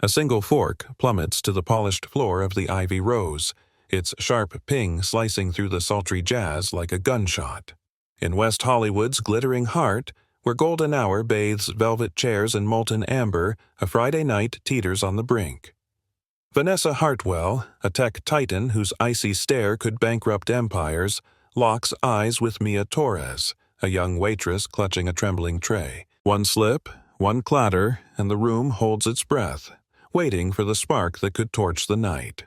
A single fork plummets to the polished floor of the Ivy Rose, its sharp ping slicing through the sultry jazz like a gunshot. In West Hollywood's glittering heart, where golden hour bathes velvet chairs in molten amber, a Friday night teeters on the brink. Vanessa Hartwell, a tech titan whose icy stare could bankrupt empires, locks eyes with Mia Torres, a young waitress clutching a trembling tray. One slip, one clatter, and the room holds its breath, waiting for the spark that could torch the night.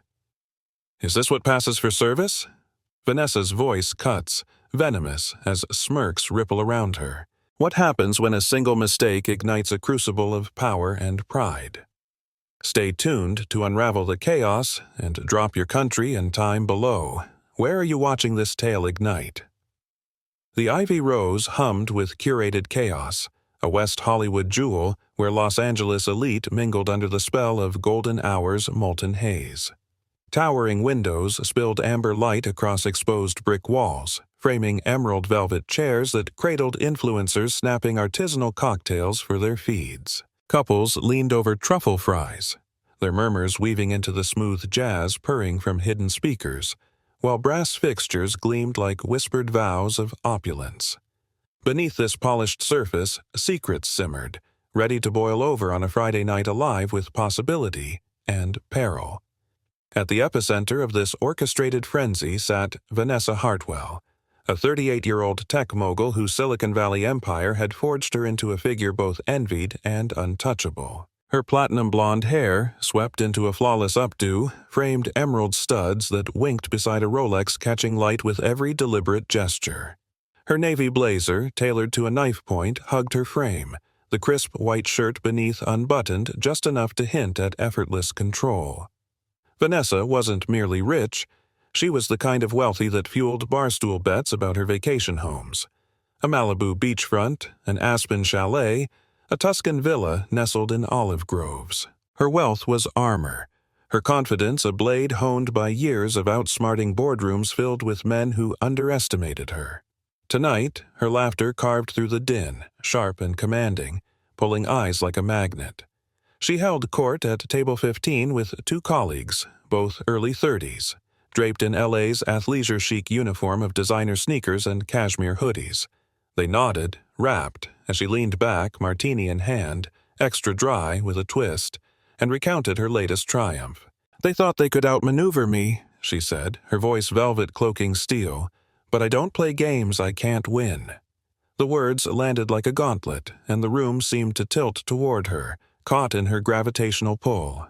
"Is this what passes for service?" Vanessa's voice cuts, venomous as smirks ripple around her. What happens when a single mistake ignites a crucible of power and pride? Stay tuned to unravel the chaos and drop your country and time below. Where are you watching this tale ignite? The Ivy Rose hummed with curated chaos, a West Hollywood jewel where Los Angeles elite mingled under the spell of golden hour's molten haze. Towering windows spilled amber light across exposed brick walls, framing emerald velvet chairs that cradled influencers snapping artisanal cocktails for their feeds. Couples leaned over truffle fries, their murmurs weaving into the smooth jazz purring from hidden speakers, while brass fixtures gleamed like whispered vows of opulence. Beneath this polished surface, secrets simmered, ready to boil over on a Friday night alive with possibility and peril. At the epicenter of this orchestrated frenzy sat Vanessa Hartwell, a 38-year-old tech mogul whose Silicon Valley empire had forged her into a figure both envied and untouchable. Her platinum blonde hair, swept into a flawless updo, framed emerald studs that winked beside a Rolex catching light with every deliberate gesture. Her navy blazer, tailored to a knife point, hugged her frame, the crisp white shirt beneath unbuttoned just enough to hint at effortless control. Vanessa wasn't merely rich. She was the kind of wealthy that fueled barstool bets about her vacation homes. A Malibu beachfront, an Aspen chalet, a Tuscan villa nestled in olive groves. Her wealth was armor, her confidence a blade honed by years of outsmarting boardrooms filled with men who underestimated her. Tonight, her laughter carved through the din, sharp and commanding, pulling eyes like a magnet. She held court at table 15 with two colleagues, both early 30s, draped in LA's athleisure chic uniform of designer sneakers and cashmere hoodies. They nodded, rapt, as she leaned back, martini in hand, extra dry with a twist, and recounted her latest triumph. "They thought they could outmaneuver me," she said, her voice velvet cloaking steel, "but I don't play games I can't win." The words landed like a gauntlet, and the room seemed to tilt toward her, caught in her gravitational pull.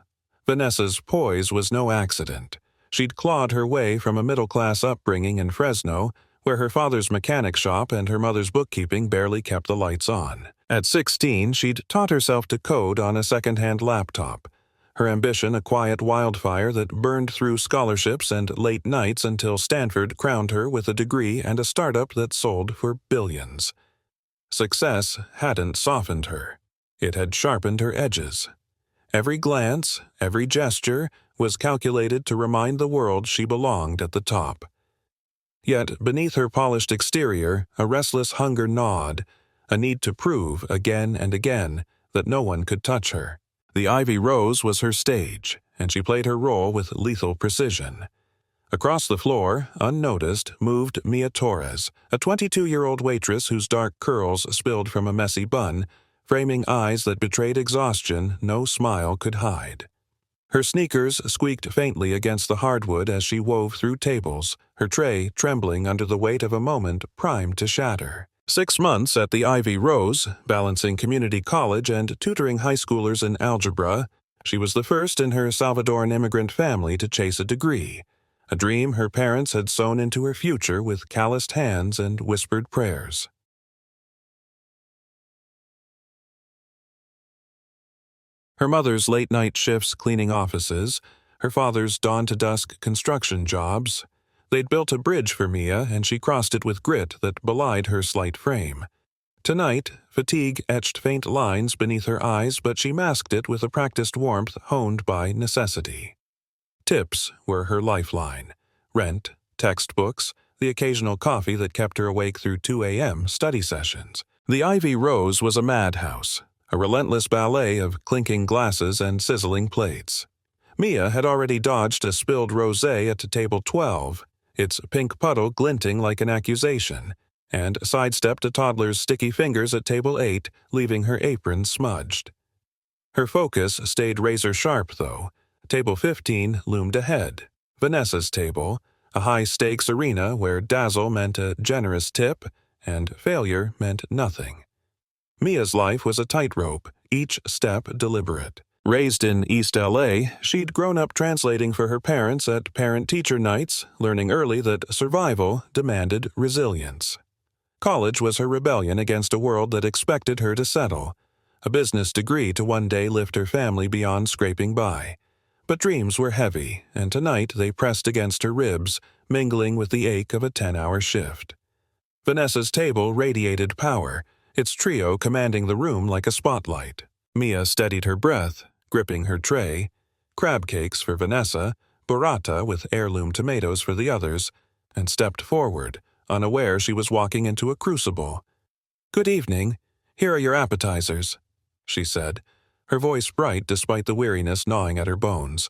Vanessa's poise was no accident. She'd clawed her way from a middle-class upbringing in Fresno, where her father's mechanic shop and her mother's bookkeeping barely kept the lights on. At 16, she'd taught herself to code on a second-hand laptop, her ambition a quiet wildfire that burned through scholarships and late nights until Stanford crowned her with a degree and a startup that sold for billions. Success hadn't softened her. It had sharpened her edges. Every glance, every gesture was calculated to remind the world she belonged at the top. Yet beneath her polished exterior, a restless hunger gnawed, a need to prove again and again that no one could touch her. The Ivy Rose was her stage, and she played her role with lethal precision. Across the floor, unnoticed, moved Mia Torres, a 22-year-old waitress whose dark curls spilled from a messy bun, framing eyes that betrayed exhaustion no smile could hide. Her sneakers squeaked faintly against the hardwood as she wove through tables, her tray trembling under the weight of a moment primed to shatter. 6 months at the Ivy Rose, balancing community college and tutoring high schoolers in algebra, she was the first in her Salvadoran immigrant family to chase a degree, a dream her parents had sewn into her future with calloused hands and whispered prayers. Her mother's late-night shifts cleaning offices, her father's dawn-to-dusk construction jobs. They'd built a bridge for Mia, and she crossed it with grit that belied her slight frame. Tonight, fatigue etched faint lines beneath her eyes, but she masked it with a practiced warmth honed by necessity. Tips were her lifeline. Rent, textbooks, the occasional coffee that kept her awake through 2 a.m. study sessions. The Ivy Rose was a madhouse, a relentless ballet of clinking glasses and sizzling plates. Mia had already dodged a spilled rosé at table 12, its pink puddle glinting like an accusation, and sidestepped a toddler's sticky fingers at table 8, leaving her apron smudged. Her focus stayed razor-sharp, though. Table 15 loomed ahead. Vanessa's table, a high-stakes arena where dazzle meant a generous tip and failure meant nothing. Mia's life was a tightrope, each step deliberate. Raised in East L.A., she'd grown up translating for her parents at parent-teacher nights, learning early that survival demanded resilience. College was her rebellion against a world that expected her to settle, a business degree to one day lift her family beyond scraping by. But dreams were heavy, and tonight they pressed against her ribs, mingling with the ache of a 10-hour shift. Vanessa's table radiated power, its trio commanding the room like a spotlight. Mia steadied her breath, gripping her tray, crab cakes for Vanessa, burrata with heirloom tomatoes for the others, and stepped forward, unaware she was walking into a crucible. "Good evening. Here are your appetizers," she said, her voice bright despite the weariness gnawing at her bones.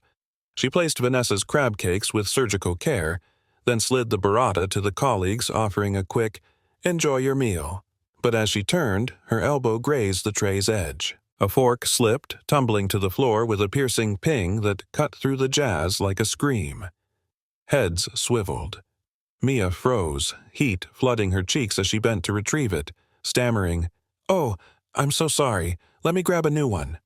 She placed Vanessa's crab cakes with surgical care, then slid the burrata to the colleagues, offering a quick, "Enjoy your meal." But as she turned, her elbow grazed the tray's edge. A fork slipped, tumbling to the floor with a piercing ping that cut through the jazz like a scream. Heads swiveled. Mia froze, heat flooding her cheeks as she bent to retrieve it, stammering, "Oh, I'm so sorry. Let me grab a new one."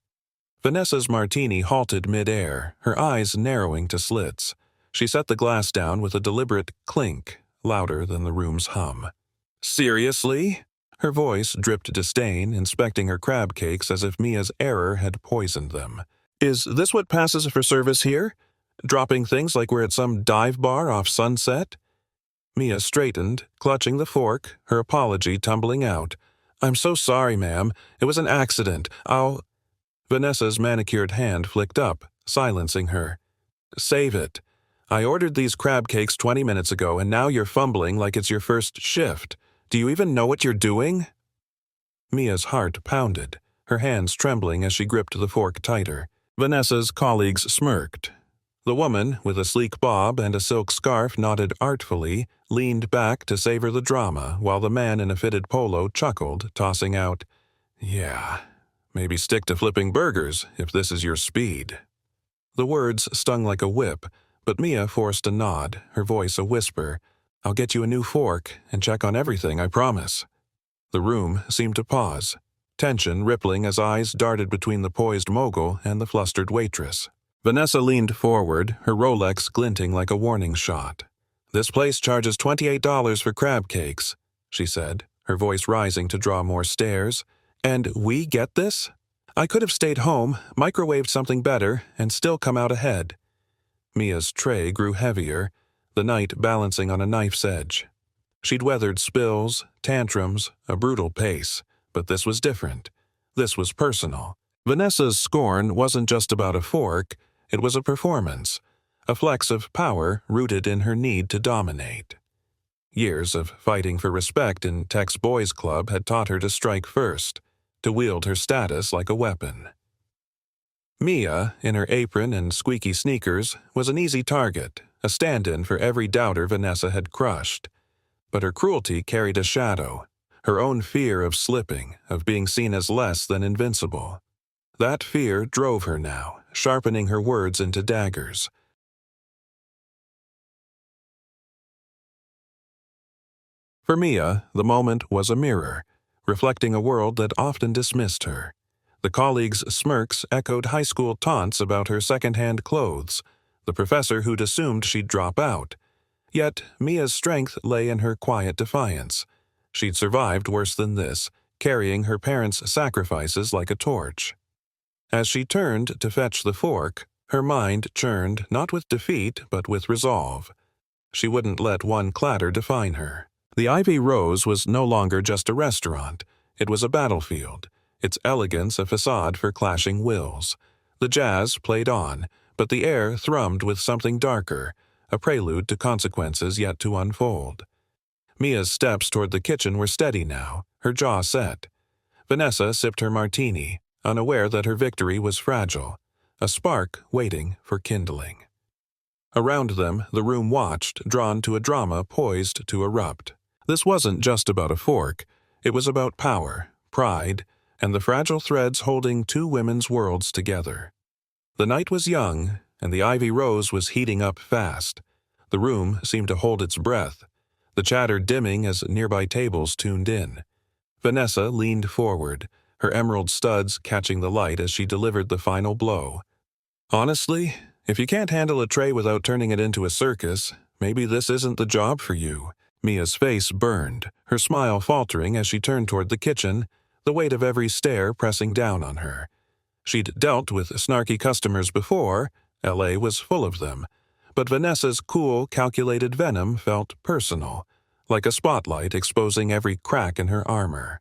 Vanessa's martini halted mid-air, her eyes narrowing to slits. She set the glass down with a deliberate clink, louder than the room's hum. "Seriously?" Her voice dripped disdain, inspecting her crab cakes as if Mia's error had poisoned them. "Is this what passes for service here? Dropping things like we're at some dive bar off Sunset?" Mia straightened, clutching the fork, her apology tumbling out. "I'm so sorry, ma'am. It was an accident. Vanessa's manicured hand flicked up, silencing her. "Save it. I ordered these crab cakes 20 minutes ago, and now you're fumbling like it's your first shift. Do you even know what you're doing?" Mia's heart pounded, her hands trembling as she gripped the fork tighter. Vanessa's colleagues smirked. The woman, with a sleek bob and a silk scarf knotted artfully, leaned back to savor the drama, while the man in a fitted polo chuckled, tossing out, "Yeah, maybe stick to flipping burgers if this is your speed." The words stung like a whip, but Mia forced a nod, her voice a whisper. "I'll get you a new fork and check on everything, I promise." The room seemed to pause, tension rippling as eyes darted between the poised mogul and the flustered waitress. Vanessa leaned forward, her Rolex glinting like a warning shot. "This place charges $28 for crab cakes," she said, her voice rising to draw more stares. "And we get this? I could have stayed home, microwaved something better, and still come out ahead." Mia's tray grew heavier, the night balancing on a knife's edge. She'd weathered spills, tantrums, a brutal pace, but this was different. This was personal. Vanessa's scorn wasn't just about a fork, it was a performance, a flex of power rooted in her need to dominate. Years of fighting for respect in Tech's boys' club had taught her to strike first, to wield her status like a weapon. Mia, in her apron and squeaky sneakers, was an easy target, a stand-in for every doubter Vanessa had crushed. But her cruelty carried a shadow, her own fear of slipping, of being seen as less than invincible. That fear drove her now, sharpening her words into daggers. For Mia, the moment was a mirror, reflecting a world that often dismissed her. The colleagues' smirks echoed high school taunts about her second-hand clothes, the professor who'd assumed she'd drop out. Yet Mia's strength lay in her quiet defiance. She'd survived worse than this, carrying her parents' sacrifices like a torch. As she turned to fetch the fork, her mind churned not with defeat but with resolve. She wouldn't let one clatter define her. The Ivy Rose was no longer just a restaurant. It was a battlefield, its elegance a facade for clashing wills. The jazz played on, but the air thrummed with something darker, a prelude to consequences yet to unfold. Mia's steps toward the kitchen were steady now, her jaw set. Vanessa sipped her martini, unaware that her victory was fragile, a spark waiting for kindling. Around them, the room watched, drawn to a drama poised to erupt. This wasn't just about a fork. It was about power, pride, and the fragile threads holding two women's worlds together. The night was young, and the Ivy Rose was heating up fast. The room seemed to hold its breath, the chatter dimming as nearby tables tuned in. Vanessa leaned forward, her emerald studs catching the light as she delivered the final blow. Honestly, if you can't handle a tray without turning it into a circus, maybe this isn't the job for you. Mia's face burned, her smile faltering as she turned toward the kitchen, the weight of every stare pressing down on her. She'd dealt with snarky customers before, LA was full of them, but Vanessa's cool, calculated venom felt personal, like a spotlight exposing every crack in her armor.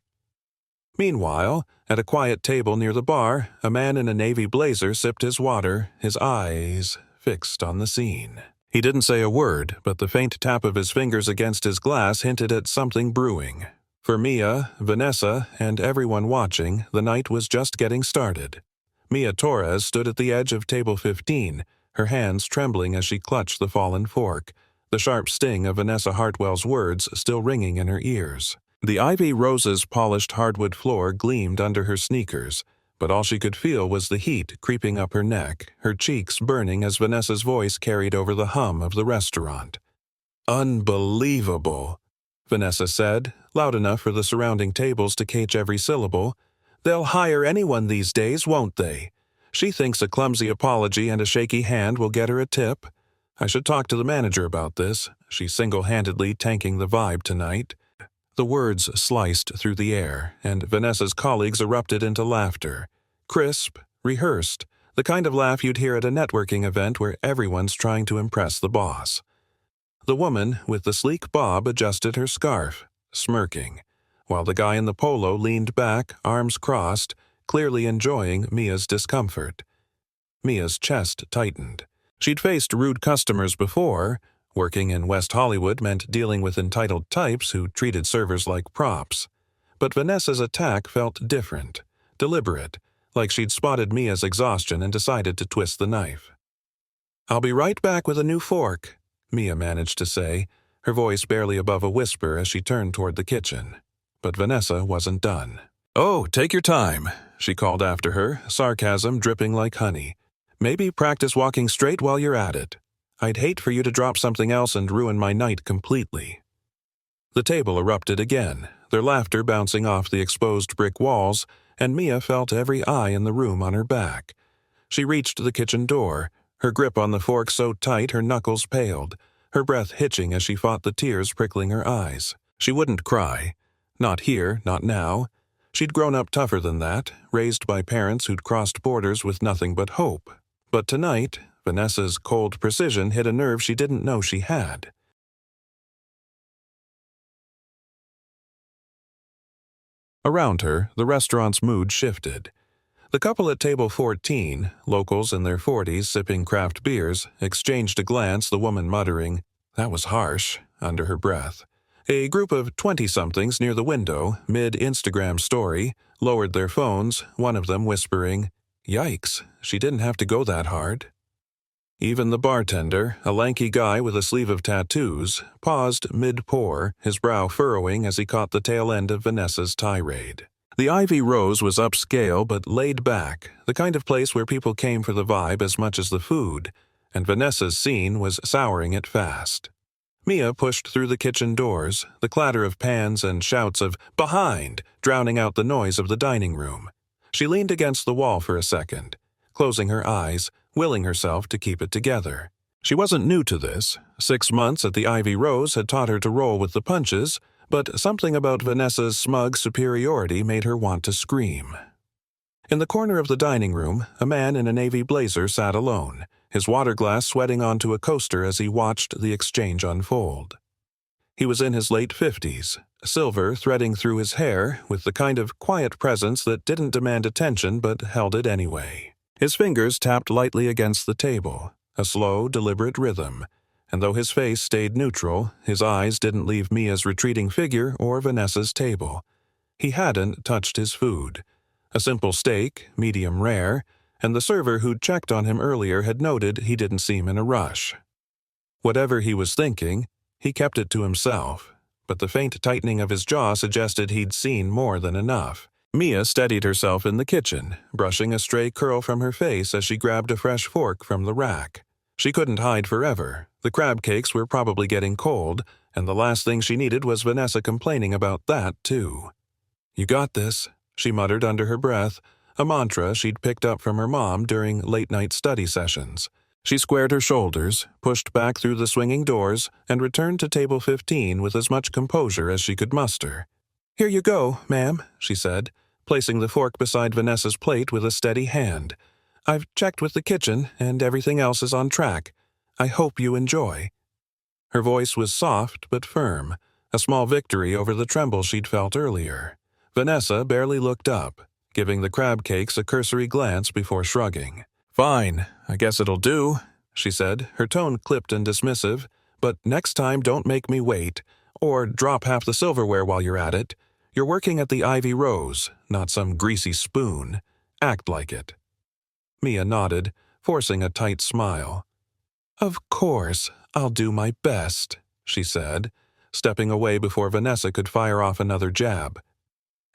Meanwhile, at a quiet table near the bar, a man in a navy blazer sipped his water, his eyes fixed on the scene. He didn't say a word, but the faint tap of his fingers against his glass hinted at something brewing. For Mia, Vanessa, and everyone watching, the night was just getting started. Mia Torres stood at the edge of table 15, her hands trembling as she clutched the fallen fork, the sharp sting of Vanessa Hartwell's words still ringing in her ears. The Ivy Rose's polished hardwood floor gleamed under her sneakers, but all she could feel was the heat creeping up her neck, her cheeks burning as Vanessa's voice carried over the hum of the restaurant. "Unbelievable," Vanessa said, loud enough for the surrounding tables to catch every syllable. "They'll hire anyone these days, won't they? She thinks a clumsy apology and a shaky hand will get her a tip. I should talk to the manager about this. She's single-handedly tanking the vibe tonight." The words sliced through the air, and Vanessa's colleagues erupted into laughter. Crisp, rehearsed, the kind of laugh you'd hear at a networking event where everyone's trying to impress the boss. The woman with the sleek bob adjusted her scarf, smirking, while the guy in the polo leaned back, arms crossed, clearly enjoying Mia's discomfort. Mia's chest tightened. She'd faced rude customers before. Working in West Hollywood meant dealing with entitled types who treated servers like props. But Vanessa's attack felt different, deliberate, like she'd spotted Mia's exhaustion and decided to twist the knife. "I'll be right back with a new fork," Mia managed to say, her voice barely above a whisper as she turned toward the kitchen. But Vanessa wasn't done. "Oh, take your time," she called after her, sarcasm dripping like honey. "Maybe practice walking straight while you're at it. I'd hate for you to drop something else and ruin my night completely." The table erupted again, their laughter bouncing off the exposed brick walls, and Mia felt every eye in the room on her back. She reached the kitchen door, her grip on the fork so tight her knuckles paled, her breath hitching as she fought the tears prickling her eyes. She wouldn't cry. Not here, not now. She'd grown up tougher than that, raised by parents who'd crossed borders with nothing but hope. But tonight, Vanessa's cold precision hit a nerve she didn't know she had. Around her, the restaurant's mood shifted. The couple at table 14, locals in their 40s sipping craft beers, exchanged a glance, the woman muttering, "That was harsh," under her breath. A group of 20-somethings near the window, mid-Instagram story, lowered their phones, one of them whispering, "Yikes, she didn't have to go that hard." Even the bartender, a lanky guy with a sleeve of tattoos, paused mid-pour, his brow furrowing as he caught the tail end of Vanessa's tirade. The Ivy Rose was upscale but laid back, the kind of place where people came for the vibe as much as the food, and Vanessa's scene was souring it fast. Mia pushed through the kitchen doors, the clatter of pans and shouts of "behind" drowning out the noise of the dining room. She leaned against the wall for a second, closing her eyes, willing herself to keep it together. She wasn't new to this. 6 months at the Ivy Rose had taught her to roll with the punches, but something about Vanessa's smug superiority made her want to scream. In the corner of the dining room, a man in a navy blazer sat alone, his water glass sweating onto a coaster as he watched the exchange unfold. He was in his late 50s, silver threading through his hair, with the kind of quiet presence that didn't demand attention but held it anyway. His fingers tapped lightly against the table, a slow, deliberate rhythm, and though his face stayed neutral, his eyes didn't leave Mia's retreating figure or Vanessa's table. He hadn't touched his food. A simple steak, medium rare, and the server who'd checked on him earlier had noted he didn't seem in a rush. Whatever he was thinking, he kept it to himself, but the faint tightening of his jaw suggested he'd seen more than enough. Mia steadied herself in the kitchen, brushing a stray curl from her face as she grabbed a fresh fork from the rack. She couldn't hide forever. The crab cakes were probably getting cold, and the last thing she needed was Vanessa complaining about that, too. "You got this," she muttered under her breath, a mantra she'd picked up from her mom during late-night study sessions. She squared her shoulders, pushed back through the swinging doors, and returned to table 15 with as much composure as she could muster. "Here you go, ma'am," she said, placing the fork beside Vanessa's plate with a steady hand. "I've checked with the kitchen, and everything else is on track. I hope you enjoy." Her voice was soft but firm, a small victory over the tremble she'd felt earlier. Vanessa barely looked up, giving the crab cakes a cursory glance before shrugging. "Fine, I guess it'll do," she said, her tone clipped and dismissive. "But next time don't make me wait, or drop half the silverware while you're at it. You're working at the Ivy Rose, not some greasy spoon. Act like it." Mia nodded, forcing a tight smile. "Of course, I'll do my best," she said, stepping away before Vanessa could fire off another jab.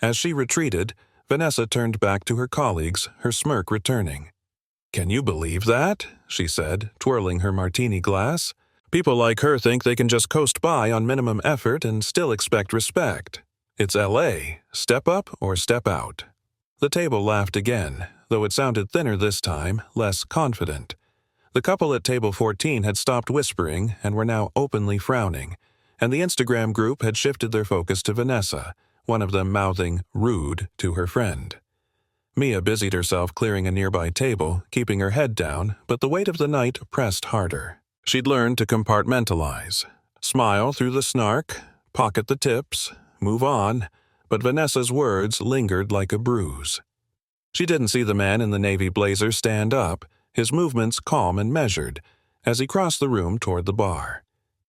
As she retreated, Vanessa turned back to her colleagues, her smirk returning. "Can you believe that?" she said, twirling her martini glass. "People like her think they can just coast by on minimum effort and still expect respect. It's LA. Step up or step out." The table laughed again, though it sounded thinner this time, less confident. The couple at table 14 had stopped whispering and were now openly frowning, and the Instagram group had shifted their focus to Vanessa, one of them mouthing "rude" to her friend. Mia busied herself clearing a nearby table, keeping her head down, but the weight of the night pressed harder. She'd learned to compartmentalize, smile through the snark, pocket the tips, move on, but Vanessa's words lingered like a bruise. She didn't see the man in the navy blazer stand up, his movements calm and measured, as he crossed the room toward the bar.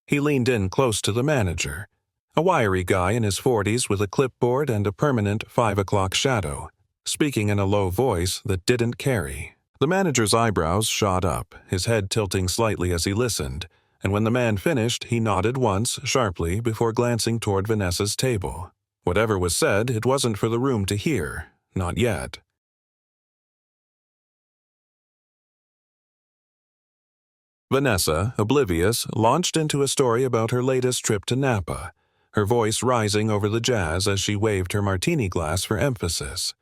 He leaned in close to the manager, a wiry guy in his 40s with a clipboard and a permanent 5 o'clock shadow, speaking in a low voice that didn't carry. The manager's eyebrows shot up, his head tilting slightly as he listened, and when the man finished, he nodded once, sharply, before glancing toward Vanessa's table. Whatever was said, it wasn't for the room to hear. Not yet. Vanessa, oblivious, launched into a story about her latest trip to Napa, her voice rising over the jazz as she waved her martini glass for emphasis.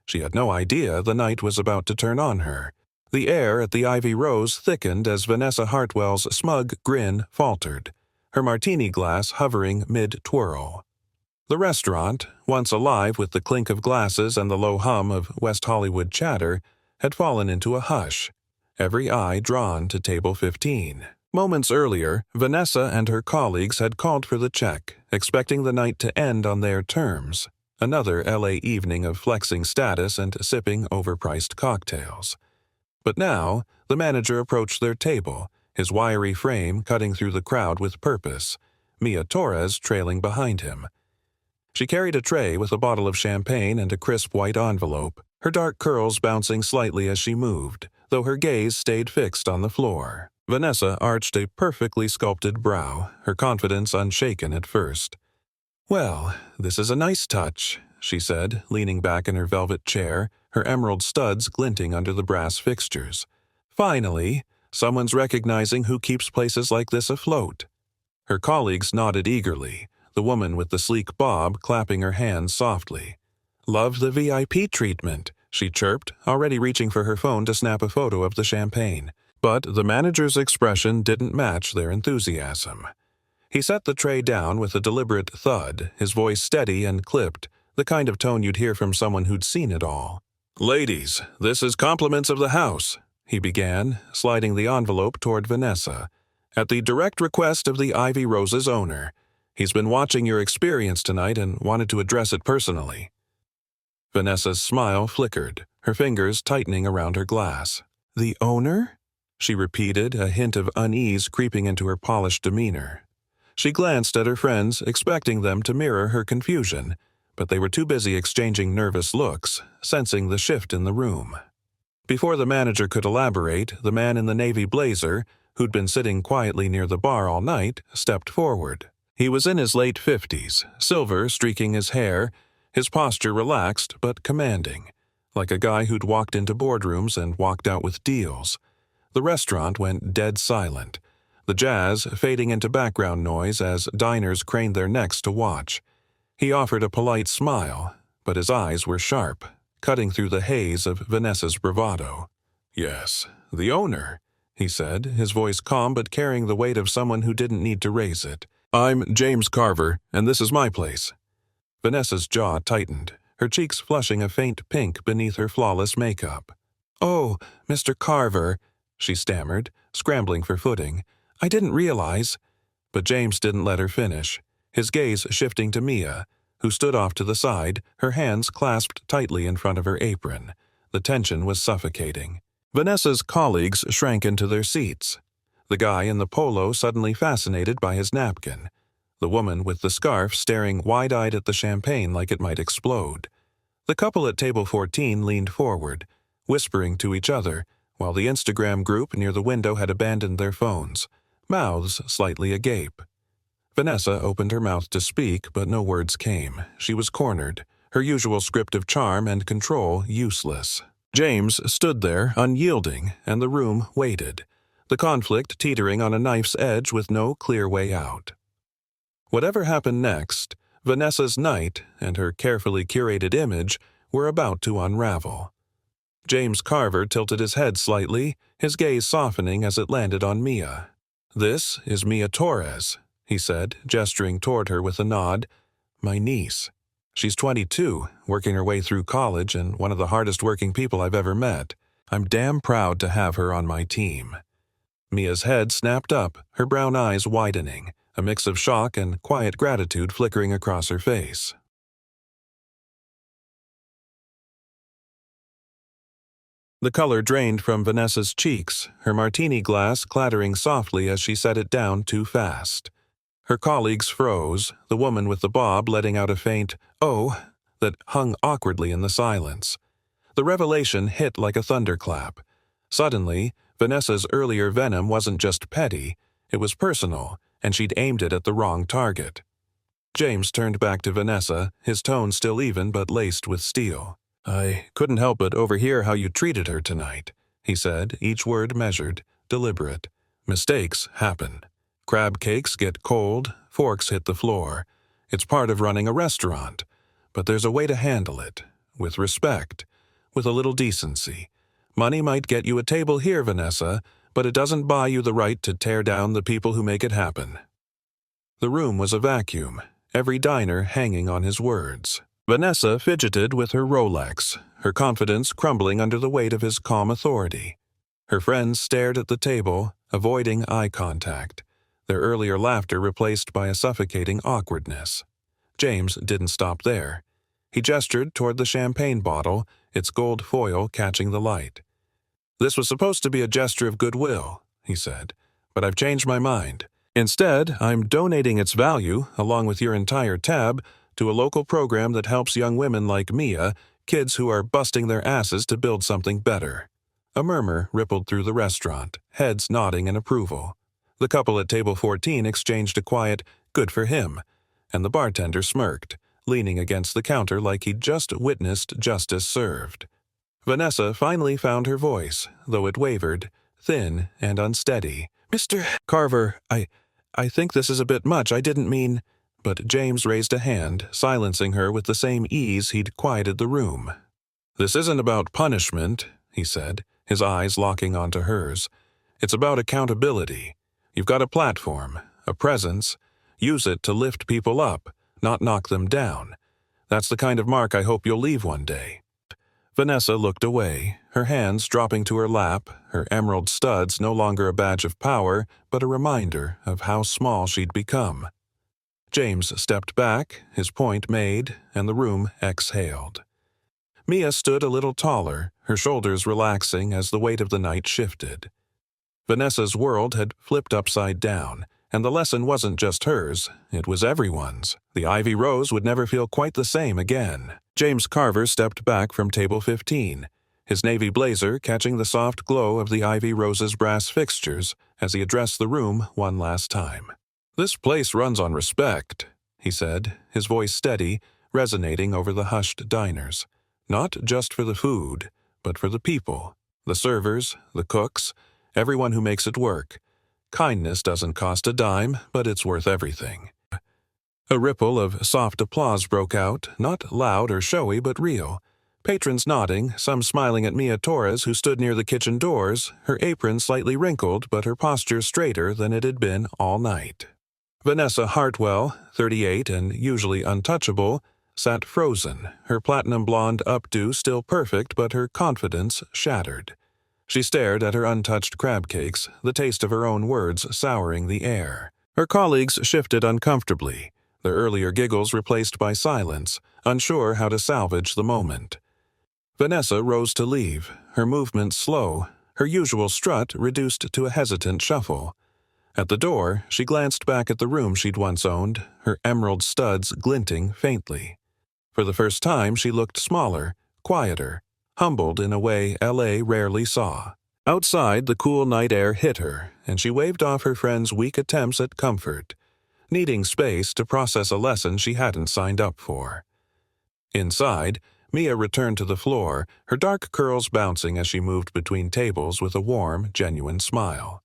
She had no idea the night was about to turn on her. The air at the Ivy Rose thickened as Vanessa Hartwell's smug grin faltered, her martini glass hovering mid-twirl. The restaurant, once alive with the clink of glasses and the low hum of West Hollywood chatter, had fallen into a hush, every eye drawn to table 15. Moments earlier, Vanessa and her colleagues had called for the check, expecting the night to end on their terms, another LA evening of flexing status and sipping overpriced cocktails. But now, the manager approached their table, his wiry frame cutting through the crowd with purpose, Mia Torres trailing behind him. She carried a tray with a bottle of champagne and a crisp white envelope, her dark curls bouncing slightly as she moved, though her gaze stayed fixed on the floor. Vanessa arched a perfectly sculpted brow, her confidence unshaken at first. "Well, this is a nice touch," she said, leaning back in her velvet chair, her emerald studs glinting under the brass fixtures. "Finally, someone's recognizing who keeps places like this afloat." Her colleagues nodded eagerly, the woman with the sleek bob clapping her hands softly. "Love the VIP treatment," she chirped, already reaching for her phone to snap a photo of the champagne. But the manager's expression didn't match their enthusiasm. He set the tray down with a deliberate thud, his voice steady and clipped, the kind of tone you'd hear from someone who'd seen it all. "Ladies, this is compliments of the house," he began, sliding the envelope toward Vanessa. "At the direct request of the Ivy Rose's owner. He's been watching your experience tonight and wanted to address it personally." Vanessa's smile flickered, her fingers tightening around her glass. "The owner?" she repeated, a hint of unease creeping into her polished demeanor. She glanced at her friends, expecting them to mirror her confusion, but they were too busy exchanging nervous looks, sensing the shift in the room. Before the manager could elaborate, the man in the navy blazer, who'd been sitting quietly near the bar all night, stepped forward. He was in his late 50s, silver streaking his hair, his posture relaxed but commanding, like a guy who'd walked into boardrooms and walked out with deals. The restaurant went dead silent, the jazz fading into background noise as diners craned their necks to watch. He offered a polite smile, but his eyes were sharp, cutting through the haze of Vanessa's bravado. "Yes, the owner," he said, his voice calm but carrying the weight of someone who didn't need to raise it. "I'm James Carver, and this is my place." Vanessa's jaw tightened, her cheeks flushing a faint pink beneath her flawless makeup. "Oh, Mr. Carver," she stammered, scrambling for footing. "I didn't realize." But James didn't let her finish, his gaze shifting to Mia, who stood off to the side, her hands clasped tightly in front of her apron. The tension was suffocating. Vanessa's colleagues shrank into their seats. The guy in the polo suddenly fascinated by his napkin. The woman with the scarf staring wide-eyed at the champagne like it might explode. The couple at table 14 leaned forward, whispering to each other, while the Instagram group near the window had abandoned their phones, mouths slightly agape. Vanessa opened her mouth to speak, but no words came. She was cornered, her usual script of charm and control useless. James stood there, unyielding, and the room waited, the conflict teetering on a knife's edge with no clear way out. Whatever happened next, Vanessa's night and her carefully curated image were about to unravel. James Carver tilted his head slightly, his gaze softening as it landed on Mia. "This is Mia Torres," he said, gesturing toward her with a nod. "My niece. She's 22, working her way through college and one of the hardest working people I've ever met. I'm damn proud to have her on my team." Mia's head snapped up, her brown eyes widening, a mix of shock and quiet gratitude flickering across her face. The color drained from Vanessa's cheeks, her martini glass clattering softly as she set it down too fast. Her colleagues froze, the woman with the bob letting out a faint "oh" that hung awkwardly in the silence. The revelation hit like a thunderclap. Suddenly, Vanessa's earlier venom wasn't just petty, it was personal, and she'd aimed it at the wrong target. James turned back to Vanessa, his tone still even but laced with steel. "I couldn't help but overhear how you treated her tonight," he said, each word measured, deliberate. "Mistakes happen. Crab cakes get cold, forks hit the floor. It's part of running a restaurant. But there's a way to handle it, with respect, with a little decency. Money might get you a table here, Vanessa, but it doesn't buy you the right to tear down the people who make it happen." The room was a vacuum, every diner hanging on his words. Vanessa fidgeted with her Rolex, her confidence crumbling under the weight of his calm authority. Her friends stared at the table, avoiding eye contact, their earlier laughter replaced by a suffocating awkwardness. James didn't stop there. He gestured toward the champagne bottle, its gold foil catching the light. "This was supposed to be a gesture of goodwill," he said, "but I've changed my mind. Instead, I'm donating its value, along with your entire tab, to a local program that helps young women like Mia, kids who are busting their asses to build something better." A murmur rippled through the restaurant, heads nodding in approval. The couple at table 14 exchanged a quiet, "good for him," and the bartender smirked, leaning against the counter like he'd just witnessed justice served. Vanessa finally found her voice, though it wavered, thin and unsteady. "Mr. Carver, I think this is a bit much. I didn't mean—" But James raised a hand, silencing her with the same ease he'd quieted the room. "This isn't about punishment," he said, his eyes locking onto hers. "It's about accountability. You've got a platform, a presence. Use it to lift people up, not knock them down. That's the kind of mark I hope you'll leave one day." Vanessa looked away, her hands dropping to her lap, her emerald studs no longer a badge of power, but a reminder of how small she'd become. James stepped back, his point made, and the room exhaled. Mia stood a little taller, her shoulders relaxing as the weight of the night shifted. Vanessa's world had flipped upside down, And the lesson wasn't just hers, it was everyone's. The Ivy Rose would never feel quite the same again. James Carver stepped back from table 15, his navy blazer catching the soft glow of the Ivy Rose's brass fixtures as he addressed the room one last time. "This place runs on respect," he said, his voice steady, resonating over the hushed diners. "Not just for the food, but for the people. The servers, the cooks, everyone who makes it work. Kindness doesn't cost a dime, but it's worth everything." A ripple of soft applause broke out, not loud or showy but real. Patrons nodding, some smiling at Mia Torres, who stood near the kitchen doors, her apron slightly wrinkled but her posture straighter than it had been all night. Vanessa Hartwell, 38 and usually untouchable, sat frozen, her platinum blonde updo still perfect but her confidence shattered. She stared at her untouched crab cakes, the taste of her own words souring the air. Her colleagues shifted uncomfortably, their earlier giggles replaced by silence, unsure how to salvage the moment. Vanessa rose to leave, her movements slow, her usual strut reduced to a hesitant shuffle. At the door, she glanced back at the room she'd once owned, her emerald studs glinting faintly. For the first time, she looked smaller, quieter, humbled in a way L.A. rarely saw. Outside, the cool night air hit her, and she waved off her friend's weak attempts at comfort, needing space to process a lesson she hadn't signed up for. Inside, Mia returned to the floor, her dark curls bouncing as she moved between tables with a warm, genuine smile.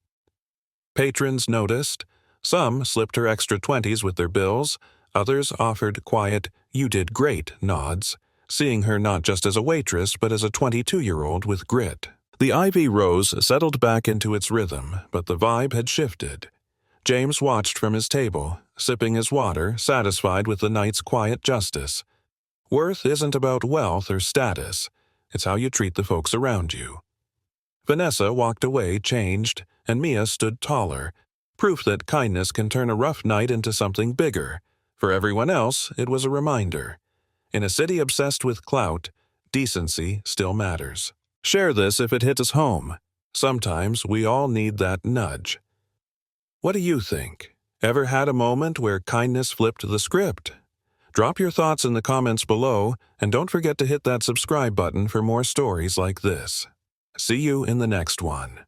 Patrons noticed. Some slipped her extra 20s with their bills, others offered quiet, "You did great" nods, seeing her not just as a waitress but as a 22-year-old with grit. The Ivy Rose settled back into its rhythm, but the vibe had shifted. James watched from his table, sipping his water, satisfied with the night's quiet justice. Worth isn't about wealth or status. It's how you treat the folks around you. Vanessa walked away changed, and Mia stood taller, proof that kindness can turn a rough night into something bigger. For everyone else, it was a reminder. In a city obsessed with clout, decency still matters. Share this if it hits us home. Sometimes we all need that nudge. What do you think? Ever had a moment where kindness flipped the script? Drop your thoughts in the comments below, and don't forget to hit that subscribe button for more stories like this. See you in the next one.